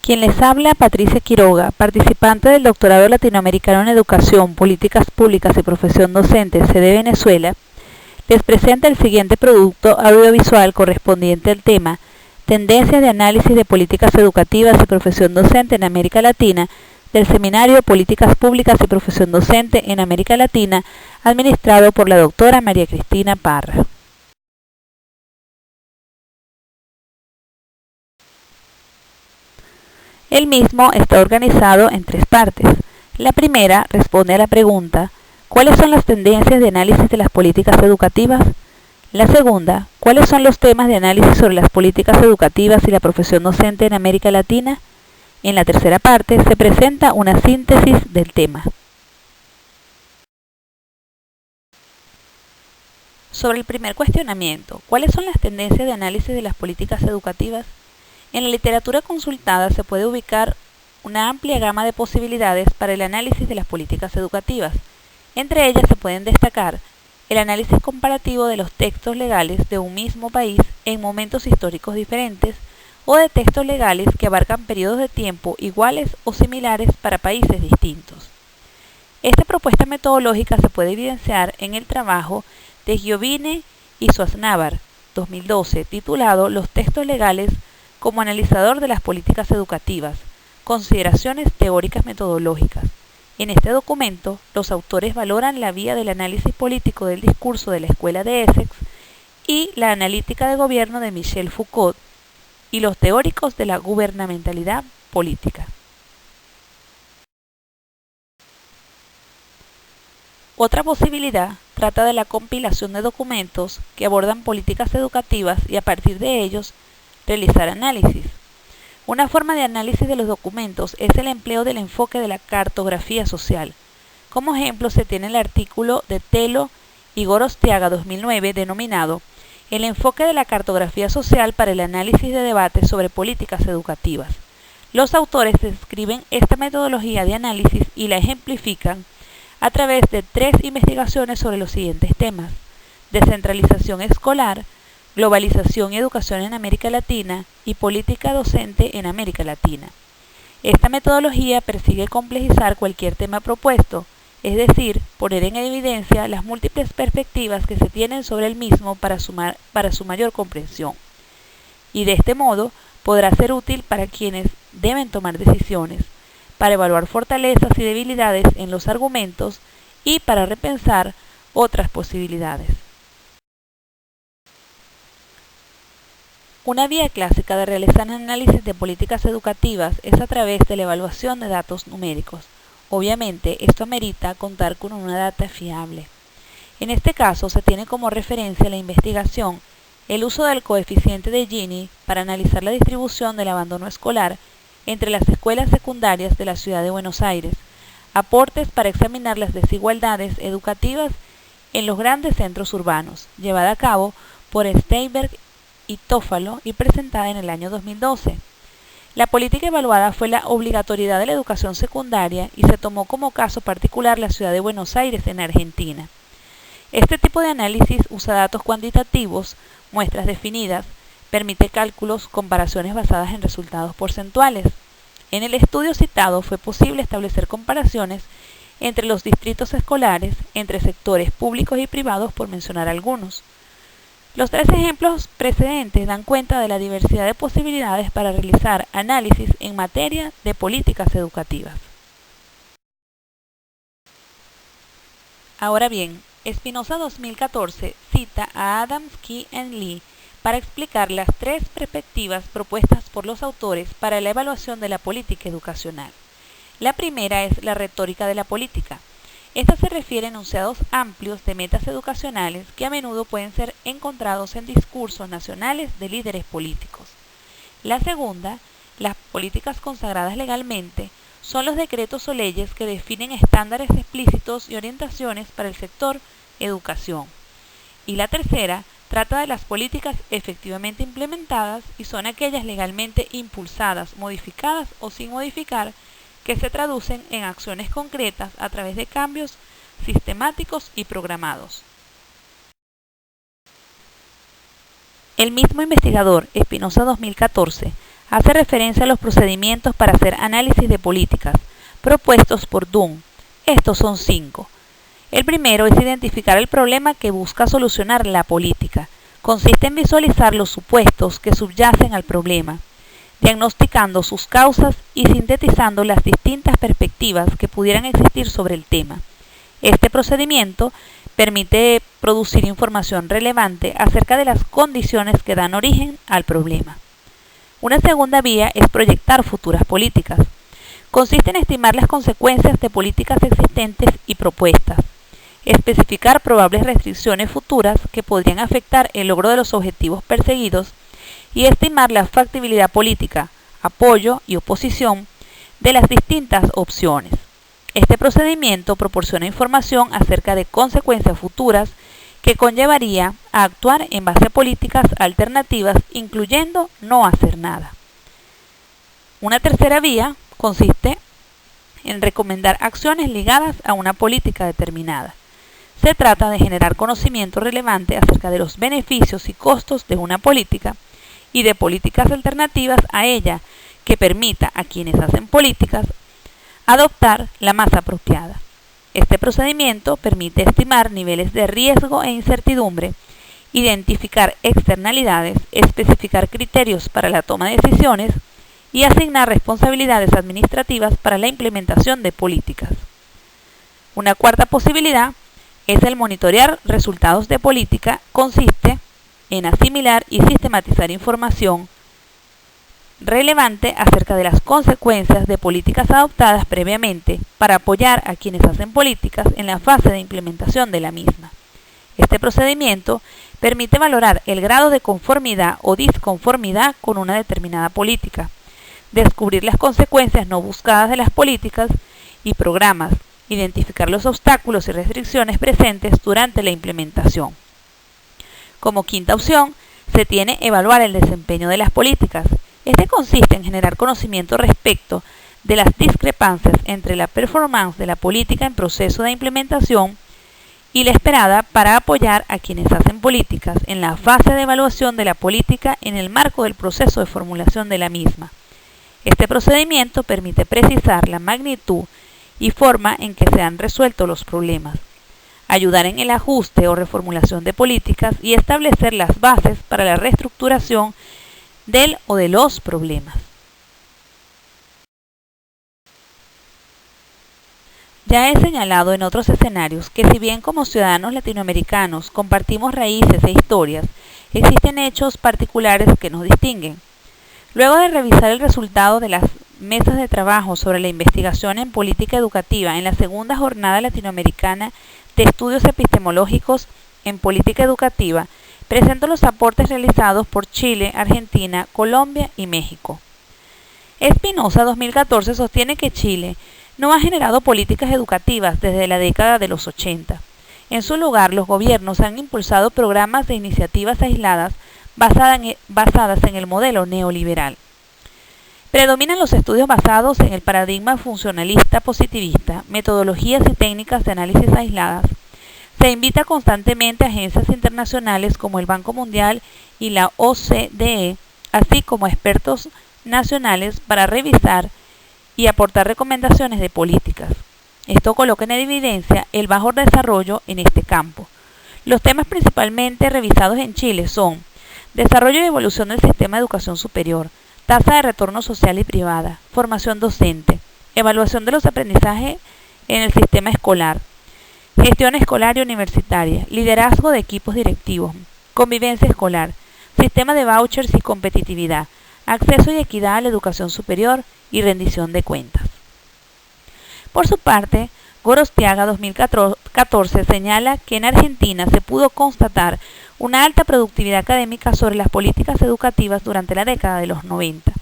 Quien les habla, Patricia Quiroga, participante del Doctorado Latinoamericano en Educación, Políticas Públicas y Profesión Docente, sede Venezuela, les presenta el siguiente producto audiovisual correspondiente al tema Tendencias de análisis de políticas educativas y profesión docente en América Latina, del Seminario Políticas Públicas y Profesión Docente en América Latina, administrado por la doctora María Cristina Parra. El mismo está organizado en tres partes. La primera responde a la pregunta: ¿cuáles son las tendencias de análisis de las políticas educativas? La segunda: ¿cuáles son los temas de análisis sobre las políticas educativas y la profesión docente en América Latina? En la tercera parte se presenta una síntesis del tema. Sobre el primer cuestionamiento, ¿cuáles son las tendencias de análisis de las políticas educativas? En la literatura consultada se puede ubicar una amplia gama de posibilidades para el análisis de las políticas educativas. Entre ellas se pueden destacar el análisis comparativo de los textos legales de un mismo país en momentos históricos diferentes o de textos legales que abarcan periodos de tiempo iguales o similares para países distintos. Esta propuesta metodológica se puede evidenciar en el trabajo de Giovine y Swaznavar, 2012, titulado Los textos legales como analizador de las políticas educativas, consideraciones teóricas metodológicas. En este documento, los autores valoran la vía del análisis político del discurso de la Escuela de Essex y la analítica de gobierno de Michel Foucault y los teóricos de la gubernamentalidad política. Otra posibilidad trata de la compilación de documentos que abordan políticas educativas y a partir de ellos realizar análisis. Una forma de análisis de los documentos es el empleo del enfoque de la cartografía social. Como ejemplo se tiene el artículo de Telo y Gorostiaga 2009 denominado El enfoque de la cartografía social para el análisis de debates sobre políticas educativas. Los autores describen esta metodología de análisis y la ejemplifican a través de tres investigaciones sobre los siguientes temas: descentralización escolar, globalización y educación en América Latina y política docente en América Latina. Esta metodología persigue complejizar cualquier tema propuesto, es decir, poner en evidencia las múltiples perspectivas que se tienen sobre el mismo para su mayor comprensión. Y de este modo podrá ser útil para quienes deben tomar decisiones, para evaluar fortalezas y debilidades en los argumentos y para repensar otras posibilidades. Una vía clásica de realizar análisis de políticas educativas es a través de la evaluación de datos numéricos. Obviamente, esto amerita contar con una data fiable. En este caso, se tiene como referencia la investigación el uso del coeficiente de Gini para analizar la distribución del abandono escolar entre las escuelas secundarias de la ciudad de Buenos Aires, aportes para examinar las desigualdades educativas en los grandes centros urbanos, llevada a cabo por Steinberg y Tófalo y presentada en el año 2012. La política evaluada fue la obligatoriedad de la educación secundaria y se tomó como caso particular la ciudad de Buenos Aires en Argentina. Este tipo de análisis usa datos cuantitativos, muestras definidas, permite cálculos, comparaciones basadas en resultados porcentuales. En el estudio citado fue posible establecer comparaciones entre los distritos escolares, entre sectores públicos y privados, por mencionar algunos. Los tres ejemplos precedentes dan cuenta de la diversidad de posibilidades para realizar análisis en materia de políticas educativas. Ahora bien, Espinosa 2014 cita a Adams, Key y Lee para explicar las tres perspectivas propuestas por los autores para la evaluación de la política educacional. La primera es la retórica de la política. Esta se refiere a enunciados amplios de metas educacionales que a menudo pueden ser encontrados en discursos nacionales de líderes políticos. La segunda, las políticas consagradas legalmente, son los decretos o leyes que definen estándares explícitos y orientaciones para el sector educación. Y la tercera, trata de las políticas efectivamente implementadas y son aquellas legalmente impulsadas, modificadas o sin modificar, que se traducen en acciones concretas a través de cambios sistemáticos y programados. El mismo investigador, Espinosa 2014, hace referencia a los procedimientos para hacer análisis de políticas, propuestos por Dunn. Estos son 5. El primero es identificar el problema que busca solucionar la política. Consiste en visualizar los supuestos que subyacen al problema, diagnosticando sus causas y sintetizando las distintas perspectivas que pudieran existir sobre el tema. Este procedimiento permite producir información relevante acerca de las condiciones que dan origen al problema. Una segunda vía es proyectar futuras políticas. Consiste en estimar las consecuencias de políticas existentes y propuestas, especificar probables restricciones futuras que podrían afectar el logro de los objetivos perseguidos y estimar la factibilidad política, apoyo y oposición de las distintas opciones. Este procedimiento proporciona información acerca de consecuencias futuras que conllevaría a actuar en base a políticas alternativas, incluyendo no hacer nada. Una tercera vía consiste en recomendar acciones ligadas a una política determinada. Se trata de generar conocimiento relevante acerca de los beneficios y costos de una política y de políticas alternativas a ella que permita a quienes hacen políticas adoptar la más apropiada. Este procedimiento permite estimar niveles de riesgo e incertidumbre, identificar externalidades, especificar criterios para la toma de decisiones y asignar responsabilidades administrativas para la implementación de políticas. Una cuarta posibilidad es el monitorear resultados de política. Consiste en asimilar y sistematizar información relevante acerca de las consecuencias de políticas adoptadas previamente para apoyar a quienes hacen políticas en la fase de implementación de la misma. Este procedimiento permite valorar el grado de conformidad o disconformidad con una determinada política, descubrir las consecuencias no buscadas de las políticas y programas, identificar los obstáculos y restricciones presentes durante la implementación. Como quinta opción, se tiene evaluar el desempeño de las políticas. Este consiste en generar conocimiento respecto de las discrepancias entre la performance de la política en proceso de implementación y la esperada para apoyar a quienes hacen políticas en la fase de evaluación de la política en el marco del proceso de formulación de la misma. Este procedimiento permite precisar la magnitud y forma en que se han resuelto los problemas, ayudar en el ajuste o reformulación de políticas y establecer las bases para la reestructuración del o de los problemas. Ya he señalado en otros escenarios que si bien como ciudadanos latinoamericanos compartimos raíces e historias, existen hechos particulares que nos distinguen. Luego de revisar el resultado de las mesas de trabajo sobre la investigación en política educativa en la segunda jornada latinoamericana de estudios epistemológicos en política educativa, presento los aportes realizados por Chile, Argentina, Colombia y México. Espinosa 2014 sostiene que Chile no ha generado políticas educativas desde la década de los 80. En su lugar, los gobiernos han impulsado programas de iniciativas aisladas basadas en el modelo neoliberal. Predominan los estudios basados en el paradigma funcionalista positivista, metodologías y técnicas de análisis aisladas. Se invita constantemente a agencias internacionales como el Banco Mundial y la OCDE, así como a expertos nacionales para revisar y aportar recomendaciones de políticas. Esto coloca en evidencia el bajo desarrollo en este campo. Los temas principalmente revisados en Chile son desarrollo y evolución del sistema de educación superior, tasa de retorno social y privada, formación docente, evaluación de los aprendizajes en el sistema escolar, gestión escolar y universitaria, liderazgo de equipos directivos, convivencia escolar, sistema de vouchers y competitividad, acceso y equidad a la educación superior y rendición de cuentas. Por su parte, Gorostiaga 2014 señala que en Argentina se pudo constatar una alta productividad académica sobre las políticas educativas durante la década de los 90.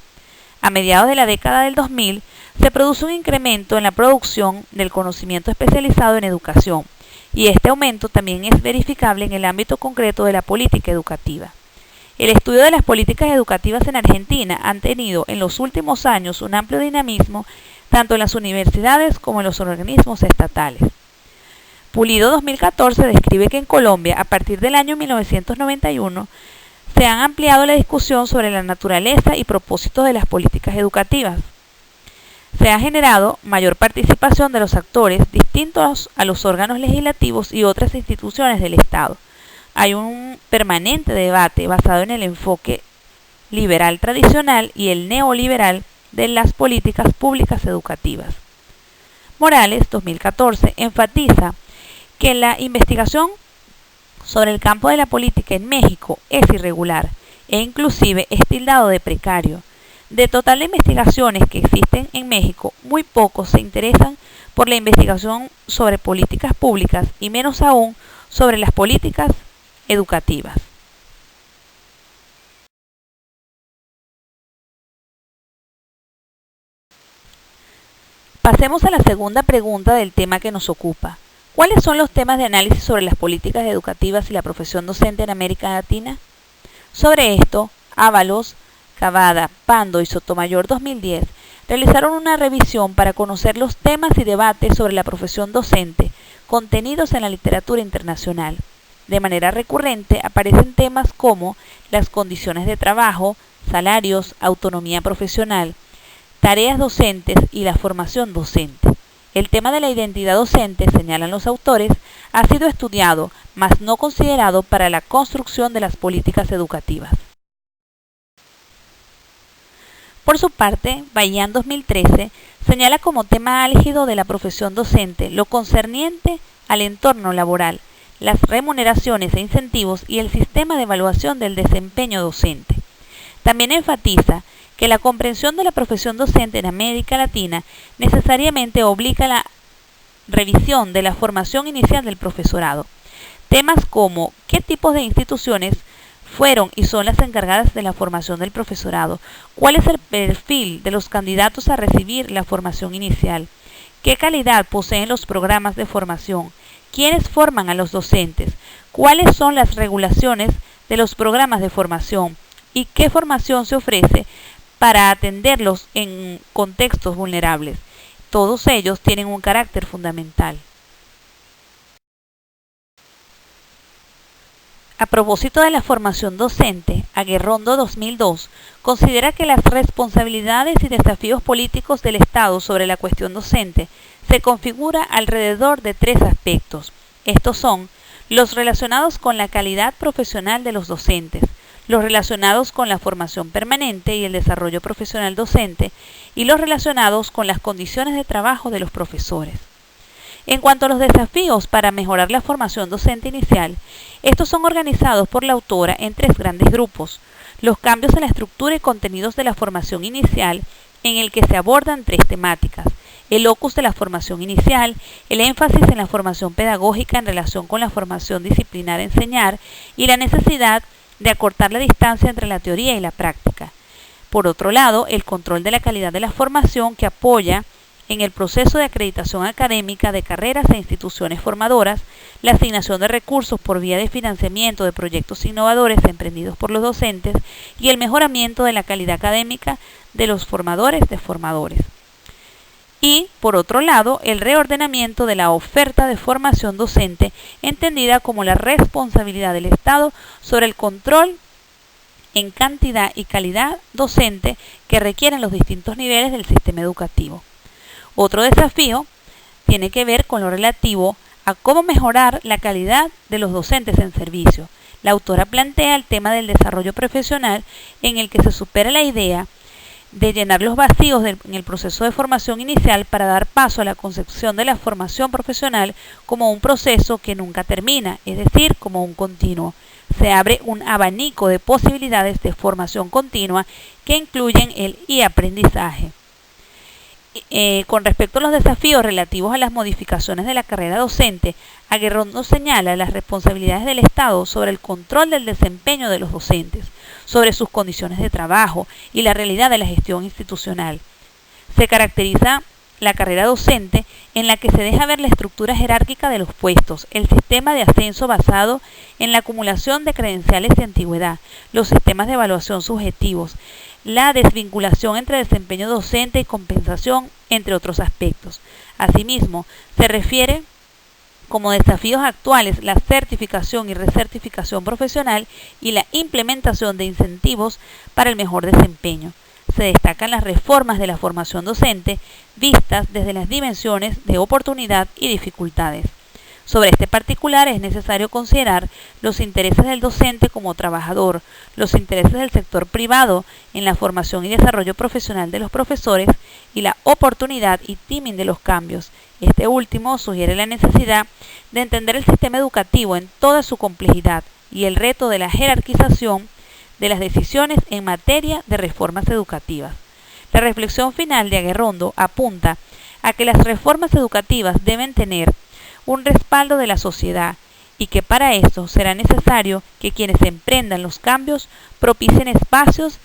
A mediados de la década del 2000 se produce un incremento en la producción del conocimiento especializado en educación, y este aumento también es verificable en el ámbito concreto de la política educativa. El estudio de las políticas educativas en Argentina han tenido en los últimos años un amplio dinamismo tanto en las universidades como en los organismos estatales. Pulido 2014 describe que en Colombia, a partir del año 1991, se han ampliado la discusión sobre la naturaleza y propósitos de las políticas educativas. Se ha generado mayor participación de los actores distintos a los órganos legislativos y otras instituciones del Estado. Hay un permanente debate basado en el enfoque liberal tradicional y el neoliberal de las políticas públicas educativas. Morales, 2014, enfatiza que la investigación sobre el campo de la política en México es irregular e inclusive es tildado de precario. De total de investigaciones que existen en México, muy pocos se interesan por la investigación sobre políticas públicas y menos aún sobre las políticas educativas. Pasemos a la segunda pregunta del tema que nos ocupa. ¿Cuáles son los temas de análisis sobre las políticas educativas y la profesión docente en América Latina? Sobre esto, Ábalos, Cavada, Pando y Sotomayor 2010 realizaron una revisión para conocer los temas y debates sobre la profesión docente contenidos en la literatura internacional. De manera recurrente aparecen temas como las condiciones de trabajo, salarios, autonomía profesional, tareas docentes y la formación docente. El tema de la identidad docente, señalan los autores, ha sido estudiado, mas no considerado para la construcción de las políticas educativas. Por su parte, Bahián 2013 señala como tema álgido de la profesión docente lo concerniente al entorno laboral, las remuneraciones e incentivos y el sistema de evaluación del desempeño docente. También enfatiza que la comprensión de la profesión docente en América Latina necesariamente obliga a la revisión de la formación inicial del profesorado. Temas como qué tipos de instituciones fueron y son las encargadas de la formación del profesorado, cuál es el perfil de los candidatos a recibir la formación inicial, qué calidad poseen los programas de formación, quiénes forman a los docentes, cuáles son las regulaciones de los programas de formación y qué formación se ofrece para atenderlos en contextos vulnerables. Todos ellos tienen un carácter fundamental. A propósito de la formación docente, Aguerrondo 2002 considera que las responsabilidades y desafíos políticos del Estado sobre la cuestión docente se configura alrededor de tres aspectos. Estos son los relacionados con la calidad profesional de los docentes, los relacionados con la formación permanente y el desarrollo profesional docente, y los relacionados con las condiciones de trabajo de los profesores. En cuanto a los desafíos para mejorar la formación docente inicial, estos son organizados por la autora en tres grandes grupos: los cambios en la estructura y contenidos de la formación inicial, en el que se abordan tres temáticas: el locus de la formación inicial, el énfasis en la formación pedagógica en relación con la formación disciplinar a enseñar y la necesidad de acortar la distancia entre la teoría y la práctica. Por otro lado, el control de la calidad de la formación, que apoya en el proceso de acreditación académica de carreras e instituciones formadoras, la asignación de recursos por vía de financiamiento de proyectos innovadores emprendidos por los docentes y el mejoramiento de la calidad académica de los formadores de formadores. Y, por otro lado, el reordenamiento de la oferta de formación docente, entendida como la responsabilidad del Estado sobre el control en cantidad y calidad docente que requieren los distintos niveles del sistema educativo. Otro desafío tiene que ver con lo relativo a cómo mejorar la calidad de los docentes en servicio. La autora plantea el tema del desarrollo profesional, en el que se supera la idea de llenar los vacíos en el proceso de formación inicial para dar paso a la concepción de la formación profesional como un proceso que nunca termina, es decir, como un continuo. Se abre un abanico de posibilidades de formación continua que incluyen el aprendizaje. Con respecto a los desafíos relativos a las modificaciones de la carrera docente, Aguerrondo señala las responsabilidades del Estado sobre el control del desempeño de los docentes, sobre sus condiciones de trabajo y la realidad de la gestión institucional. Se caracteriza la carrera docente en la que se deja ver la estructura jerárquica de los puestos, el sistema de ascenso basado en la acumulación de credenciales de antigüedad, los sistemas de evaluación subjetivos, la desvinculación entre desempeño docente y compensación, entre otros aspectos. Asimismo, se refiere como desafíos actuales la certificación y recertificación profesional y la implementación de incentivos para el mejor desempeño. Se destacan las reformas de la formación docente vistas desde las dimensiones de oportunidad y dificultades. Sobre este particular es necesario considerar los intereses del docente como trabajador, los intereses del sector privado en la formación y desarrollo profesional de los profesores y la oportunidad y timing de los cambios. Este último sugiere la necesidad de entender el sistema educativo en toda su complejidad y el reto de la jerarquización de las decisiones en materia de reformas educativas. La reflexión final de Aguerrondo apunta a que las reformas educativas deben tener un respaldo de la sociedad y que para esto será necesario que quienes emprendan los cambios propicien espacios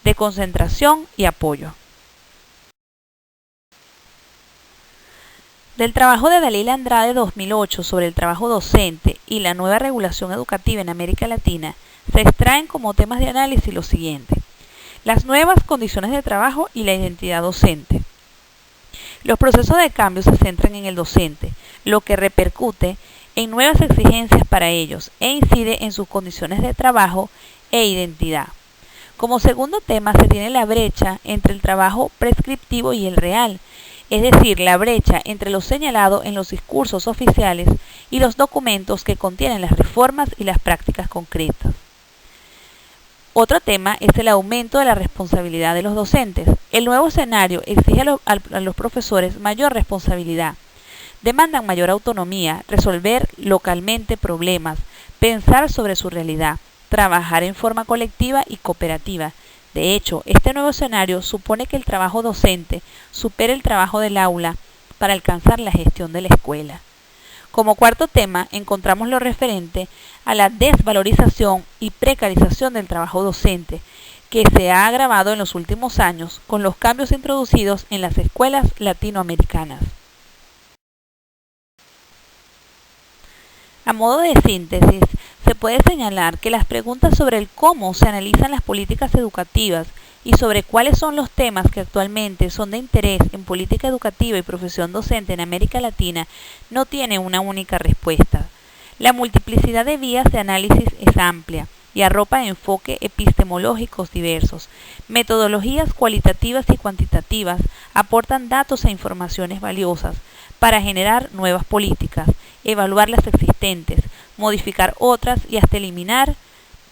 de concentración y apoyo. Del trabajo de Dalila Andrade 2008 sobre el trabajo docente y la nueva regulación educativa en América Latina, se extraen como temas de análisis lo siguiente: las nuevas condiciones de trabajo y la identidad docente. Los procesos de cambio se centran en el docente, lo que repercute en nuevas exigencias para ellos e incide en sus condiciones de trabajo e identidad. Como segundo tema se tiene la brecha entre el trabajo prescriptivo y el real, es decir, la brecha entre lo señalado en los discursos oficiales y los documentos que contienen las reformas y las prácticas concretas. Otro tema es el aumento de la responsabilidad de los docentes. El nuevo escenario exige a los profesores mayor responsabilidad. Demandan mayor autonomía, resolver localmente problemas, pensar sobre su realidad, trabajar en forma colectiva y cooperativa. De hecho, este nuevo escenario supone que el trabajo docente supere el trabajo del aula para alcanzar la gestión de la escuela. Como cuarto tema, encontramos lo referente a la desvalorización y precarización del trabajo docente, que se ha agravado en los últimos años con los cambios introducidos en las escuelas latinoamericanas. A modo de síntesis, se puede señalar que las preguntas sobre el cómo se analizan las políticas educativas y sobre cuáles son los temas que actualmente son de interés en política educativa y profesión docente en América Latina no tienen una única respuesta. La multiplicidad de vías de análisis es amplia y arropa enfoques epistemológicos diversos. Metodologías cualitativas y cuantitativas aportan datos e informaciones valiosas para generar nuevas políticas, evaluar las existentes, modificar otras y hasta eliminar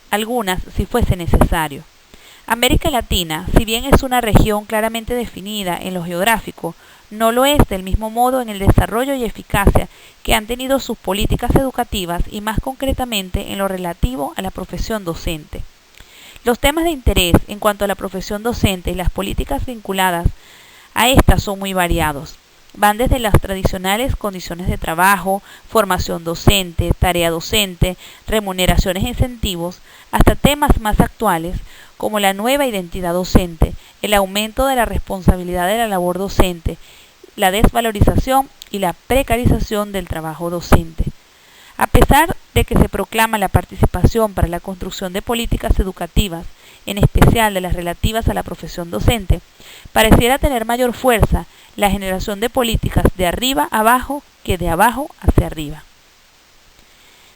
algunas si fuese necesario. América Latina, si bien es una región claramente definida en lo geográfico, no lo es del mismo modo en el desarrollo y eficacia que han tenido sus políticas educativas y más concretamente en lo relativo a la profesión docente. Los temas de interés en cuanto a la profesión docente y las políticas vinculadas a esta son muy variados. Van desde las tradicionales condiciones de trabajo, formación docente, tarea docente, remuneraciones e incentivos, hasta temas más actuales como la nueva identidad docente, el aumento de la responsabilidad de la labor docente, la desvalorización y la precarización del trabajo docente. A pesar de que se proclama la participación para la construcción de políticas educativas, en especial de las relativas a la profesión docente, pareciera tener mayor fuerza la generación de políticas de arriba a abajo que de abajo hacia arriba.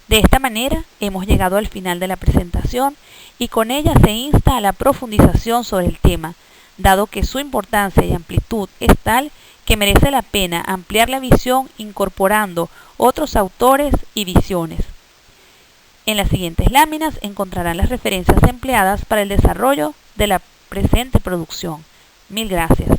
De esta manera hemos llegado al final de la presentación y con ella se insta a la profundización sobre el tema, dado que su importancia y amplitud es tal que merece la pena ampliar la visión incorporando otros autores y visiones. En las siguientes láminas encontrarán las referencias empleadas para el desarrollo de la presente producción. Mil gracias.